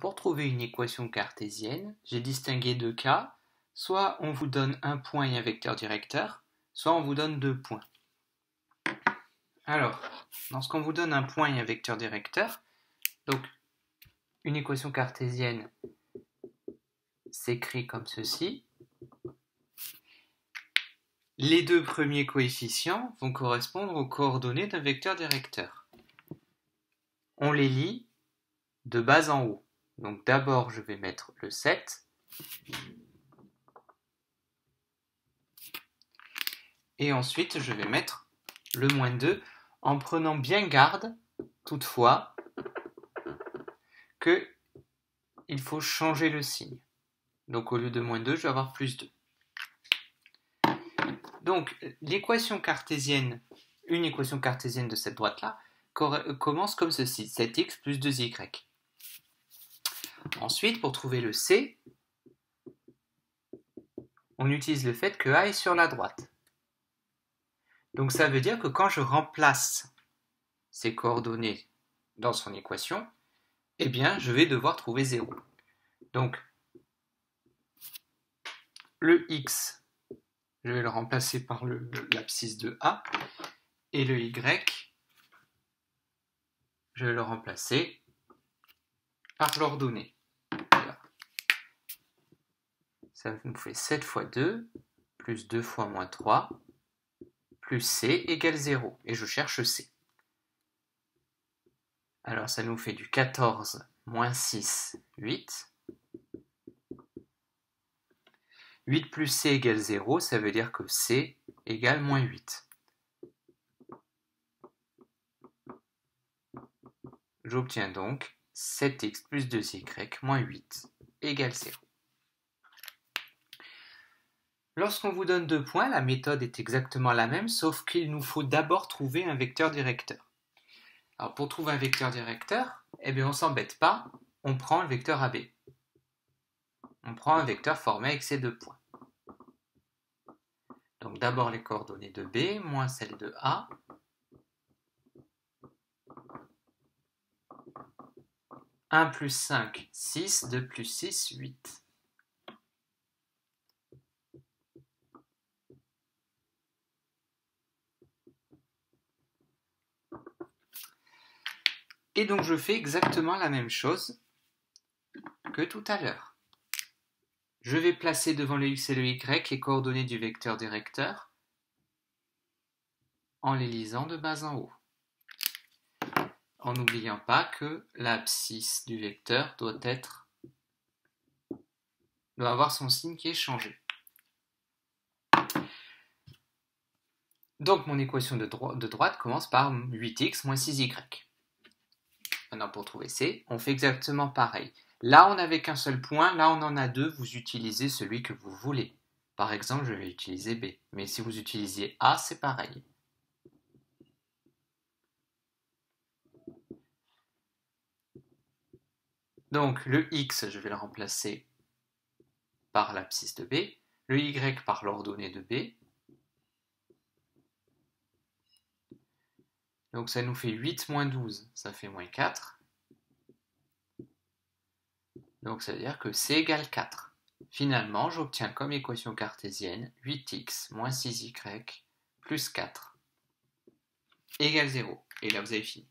Pour trouver une équation cartésienne, j'ai distingué deux cas. Soit on vous donne un point et un vecteur directeur, soit on vous donne deux points. Alors, lorsqu'on vous donne un point et un vecteur directeur, donc une équation cartésienne s'écrit comme ceci. Les deux premiers coefficients vont correspondre aux coordonnées d'un vecteur directeur. On les lit de bas en haut. Donc d'abord, je vais mettre le 7. Et ensuite, je vais mettre le moins 2 en prenant bien garde, toutefois, qu'il faut changer le signe. Donc au lieu de moins 2, je vais avoir plus 2. Donc l'équation cartésienne, une équation cartésienne de cette droite-là, commence comme ceci, 7x plus 2y. Ensuite, pour trouver le c, on utilise le fait que a est sur la droite. Donc ça veut dire que quand je remplace ces coordonnées dans son équation, eh bien je vais devoir trouver 0. Donc le x, je vais le remplacer par l'abscisse de a, et le y, je vais le remplacer par l'ordonnée. Ça nous fait 7 fois 2, plus 2 fois moins 3, plus c égale 0. Et je cherche c. Alors ça nous fait du 14 moins 6, 8. 8 plus c égale 0, ça veut dire que c égale moins 8. J'obtiens donc 7x plus 2y moins 8 égale 0. Lorsqu'on vous donne deux points, la méthode est exactement la même, sauf qu'il nous faut d'abord trouver un vecteur directeur. Alors pour trouver un vecteur directeur, eh bien on ne s'embête pas, on prend le vecteur AB. On prend un vecteur formé avec ces deux points. Donc d'abord les coordonnées de B, moins celles de A. « 1 plus 5, 6, 2 plus 6, 8. Et donc je fais exactement la même chose que tout à l'heure. Je vais placer devant le x et le y les coordonnées du vecteur directeur en les lisant de bas en haut. En n'oubliant pas que l'abscisse du vecteur doit avoir son signe qui est changé. Donc mon équation de droite commence par 8x moins 6y. Maintenant pour trouver c, on fait exactement pareil. Là on n'avait qu'un seul point, là on en a deux, vous utilisez celui que vous voulez. Par exemple je vais utiliser b, mais si vous utilisiez a, c'est pareil. Donc le x, je vais le remplacer par l'abscisse de b, le y par l'ordonnée de b. Donc ça nous fait 8 moins 12, ça fait moins 4. Donc ça veut dire que c égale 4. Finalement, j'obtiens comme équation cartésienne 8x moins 6y plus 4 égale 0. Et là, vous avez fini.